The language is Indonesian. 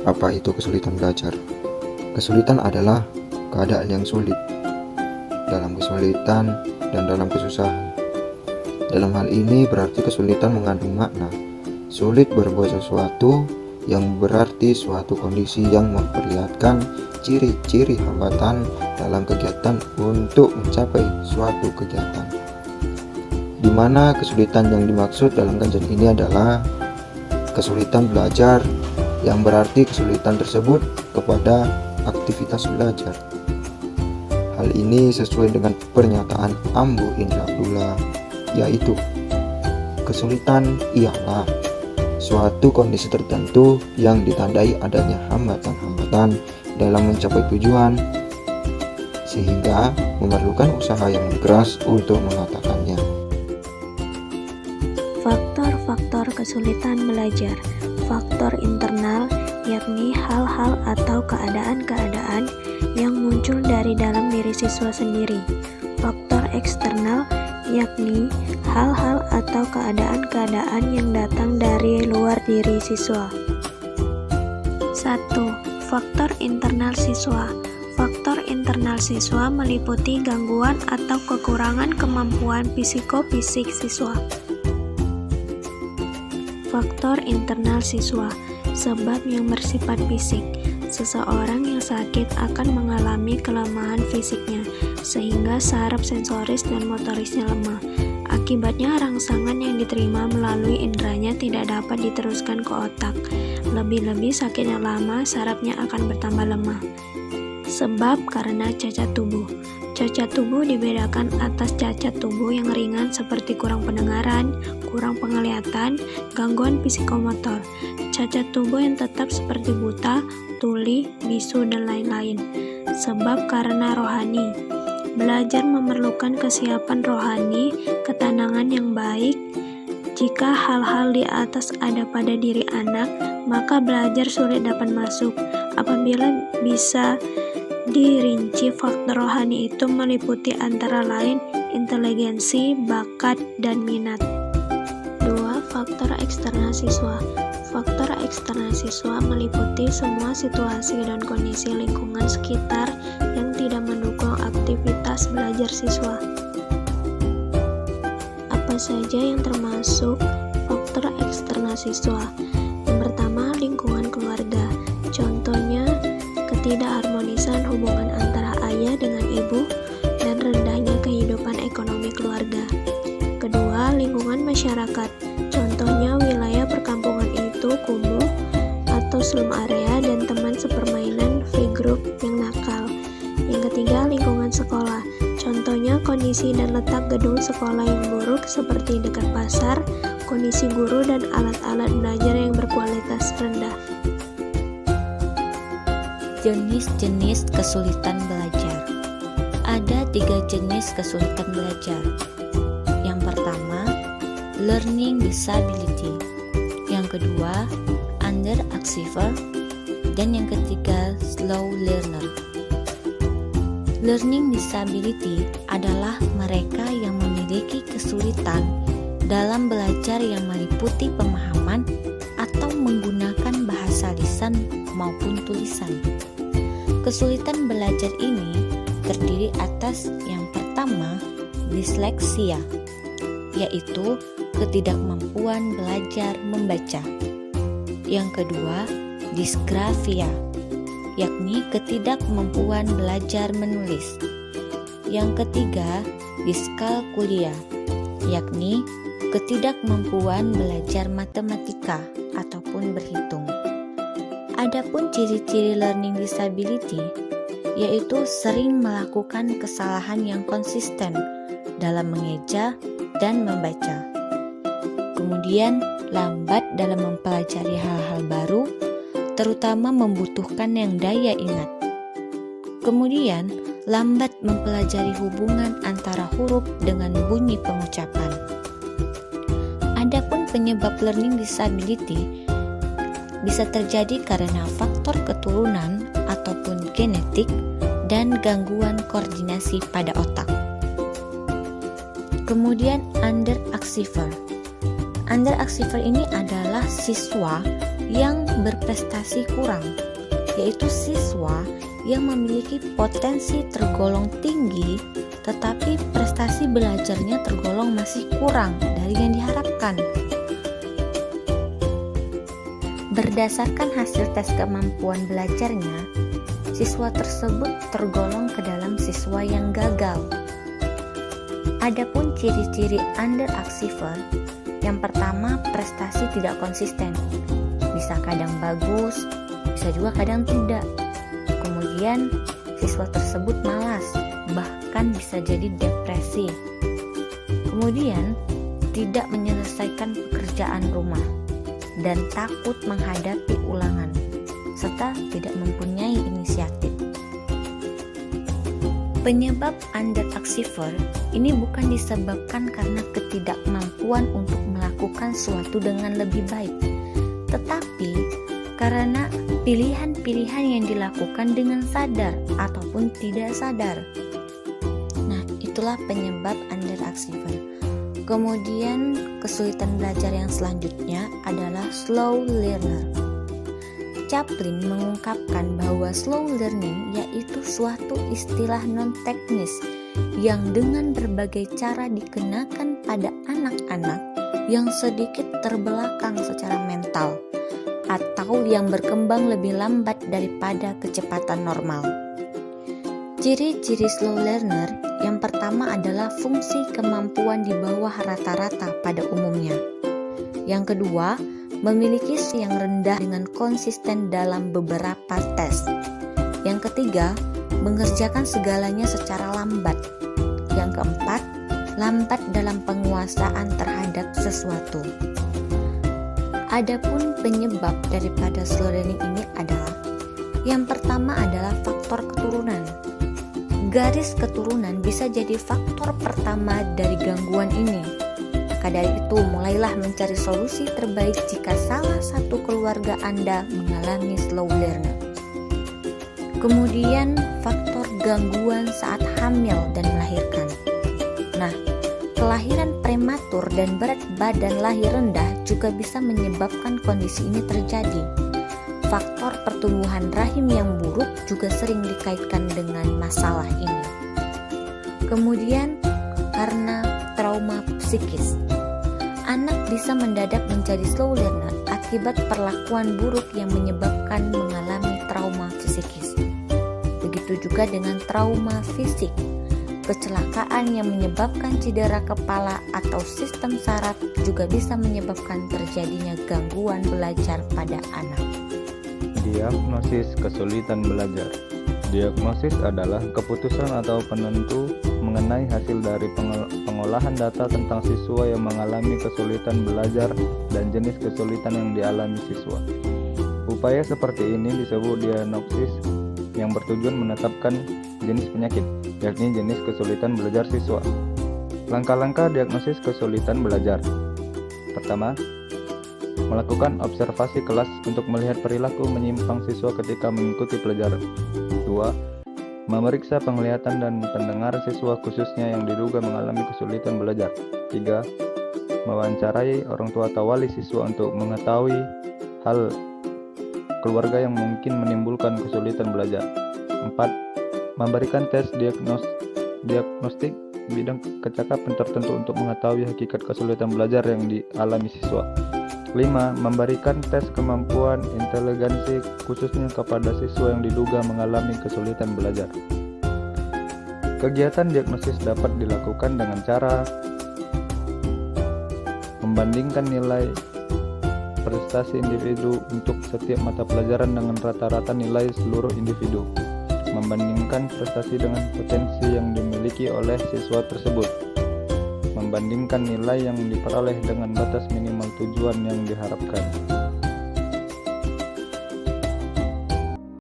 Apa itu kesulitan belajar? Kesulitan adalah keadaan yang sulit, dalam kesulitan dan dalam kesusahan. Dalam hal ini berarti kesulitan mengandung makna. Sulit berbuat sesuatu yang berarti suatu kondisi yang memperlihatkan ciri-ciri hambatan dalam kegiatan untuk mencapai suatu kegiatan. Di mana kesulitan yang dimaksud dalam kajian ini adalah kesulitan belajar, yang berarti kesulitan tersebut kepada aktivitas belajar. Hal ini sesuai dengan pernyataan Ambu Indra Abdullah, yaitu kesulitan ialah suatu kondisi tertentu yang ditandai adanya hambatan-hambatan dalam mencapai tujuan, sehingga memerlukan usaha yang keras untuk mengatakannya. Faktor-faktor kesulitan belajar. Faktor internal, yakni hal-hal atau keadaan-keadaan yang muncul dari dalam diri siswa sendiri. Faktor eksternal, yakni hal-hal atau keadaan-keadaan yang datang dari luar diri siswa. 1. Faktor internal siswa. Faktor internal siswa meliputi gangguan atau kekurangan kemampuan psikofisik siswa. Faktor internal siswa, sebab yang bersifat fisik. Seseorang yang sakit akan mengalami kelemahan fisiknya, sehingga saraf sensoris dan motorisnya lemah. Akibatnya rangsangan yang diterima melalui inderanya tidak dapat diteruskan ke otak. Lebih-lebih sakitnya lama, sarafnya akan bertambah lemah. Sebab karena cacat tubuh. Cacat tubuh dibedakan atas cacat tubuh yang ringan seperti kurang pendengaran, kurang penglihatan, gangguan psikomotor. Cacat tubuh yang tetap seperti buta, tuli, bisu, dan lain-lain. Sebab karena rohani. Belajar memerlukan kesiapan rohani, ketenangan yang baik. Jika hal-hal di atas ada pada diri anak, maka belajar sulit dapat masuk. Apabila bisa dirinci, faktor rohani itu meliputi antara lain inteligensi, bakat, dan minat. 2. Faktor eksternal siswa. Faktor eksternal siswa meliputi semua situasi dan kondisi lingkungan sekitar yang tidak mendukung aktivitas belajar siswa. Apa saja yang termasuk faktor eksternal siswa? Yang pertama, lingkungan keluarga. Contohnya, ketidakharmonisan hubungan antara ayah dengan ibu dan rendahnya kehidupan ekonomi keluarga. Kedua, lingkungan masyarakat. Contohnya wilayah perkampungan itu kumuh atau slum area dan teman sepermainan free group yang nakal. Yang ketiga, lingkungan sekolah. Contohnya kondisi dan letak gedung sekolah yang buruk seperti dekat pasar, kondisi guru dan alat-alat belajar yang berkualitas rendah. Jenis-jenis kesulitan belajar. Ada 3 jenis kesulitan belajar. Yang pertama, learning disability. Yang kedua, underachiever. Dan yang ketiga, slow learner. Learning disability adalah mereka yang memiliki kesulitan dalam belajar yang meliputi pemahaman atau menggunakan bahasa lisan maupun tulisan. Kesulitan belajar ini terdiri atas yang pertama, disleksia, yaitu ketidakmampuan belajar membaca. Yang kedua, disgrafia, yakni ketidakmampuan belajar menulis. Yang ketiga, diskalkulia, yakni ketidakmampuan belajar matematika ataupun berhitung. Adapun ciri-ciri learning disability, yaitu sering melakukan kesalahan yang konsisten dalam mengeja dan membaca. Kemudian, lambat dalam mempelajari hal-hal baru, terutama membutuhkan yang daya ingat. Kemudian, lambat mempelajari hubungan antara huruf dengan bunyi pengucapan. Adapun penyebab learning disability bisa terjadi karena faktor keturunan ataupun genetik dan gangguan koordinasi pada otak. Kemudian underachiever. Underachiever ini adalah siswa yang berprestasi kurang, yaitu siswa yang memiliki potensi tergolong tinggi tetapi prestasi belajarnya tergolong masih kurang dari yang diharapkan. Berdasarkan hasil tes kemampuan belajarnya, siswa tersebut tergolong ke dalam siswa yang gagal. Adapun ciri-ciri underachiever, yang pertama prestasi tidak konsisten, bisa kadang bagus, bisa juga kadang tidak. Kemudian siswa tersebut malas, bahkan bisa jadi depresi. Kemudian tidak menyelesaikan pekerjaan rumah dan takut menghadapi ulangan, serta tidak mempunyai inisiatif. Penyebab underachiever ini bukan disebabkan karena ketidakmampuan untuk melakukan sesuatu dengan lebih baik, tetapi karena pilihan-pilihan yang dilakukan dengan sadar ataupun tidak sadar. Nah, itulah penyebab underachiever. Kemudian kesulitan belajar yang selanjutnya adalah slow learner. Chaplin mengungkapkan bahwa slow learning yaitu suatu istilah non-teknis yang dengan berbagai cara dikenakan pada anak-anak yang sedikit terbelakang secara mental atau yang berkembang lebih lambat daripada kecepatan normal. Ciri-ciri slow learner yang pertama adalah fungsi kemampuan di bawah rata-rata pada umumnya. Yang kedua, memiliki yang rendah dengan konsisten dalam beberapa tes. Yang ketiga, mengerjakan segalanya secara lambat. Yang keempat, lambat dalam penguasaan terhadap sesuatu. Adapun penyebab daripada slow learning ini adalah yang pertama adalah faktor keturunan. Garis keturunan bisa jadi faktor pertama dari gangguan ini. Maka dari itu, mulailah mencari solusi terbaik jika salah satu keluarga Anda mengalami slow learner. Kemudian, faktor gangguan saat hamil dan melahirkan. Nah, kelahiran prematur dan berat badan lahir rendah juga bisa menyebabkan kondisi ini terjadi. Faktor pertumbuhan rahim yang buruk juga sering dikaitkan dengan masalah ini. Kemudian, karena trauma psikis, anak bisa mendadak menjadi slow learner akibat perlakuan buruk yang menyebabkan mengalami trauma psikis. Begitu juga dengan trauma fisik. Kecelakaan yang menyebabkan cedera kepala atau sistem saraf juga bisa menyebabkan terjadinya gangguan belajar pada anak. Diagnosis kesulitan belajar. Diagnosis adalah keputusan atau penentu mengenai hasil dari pengolahan data tentang siswa yang mengalami kesulitan belajar dan jenis kesulitan yang dialami siswa. Upaya seperti ini disebut diagnosis yang bertujuan menetapkan jenis penyakit, yakni jenis kesulitan belajar siswa. Langkah-langkah diagnosis kesulitan belajar. Pertama, melakukan observasi kelas untuk melihat perilaku menyimpang siswa ketika mengikuti pelajaran. 2. Memeriksa penglihatan dan pendengar siswa khususnya yang diduga mengalami kesulitan belajar. 3. Mewawancarai orang tua atau wali siswa untuk mengetahui hal keluarga yang mungkin menimbulkan kesulitan belajar. 4. Memberikan tes diagnostik bidang kecakapan tertentu untuk mengetahui hakikat kesulitan belajar yang dialami siswa. 5. Memberikan tes kemampuan inteligensi khususnya kepada siswa yang diduga mengalami kesulitan belajar. Kegiatan diagnosis dapat dilakukan dengan cara membandingkan nilai prestasi individu untuk setiap mata pelajaran dengan rata-rata nilai seluruh individu, membandingkan prestasi dengan potensi yang dimiliki oleh siswa tersebut, membandingkan nilai yang diperoleh dengan batas minimal tujuan yang diharapkan.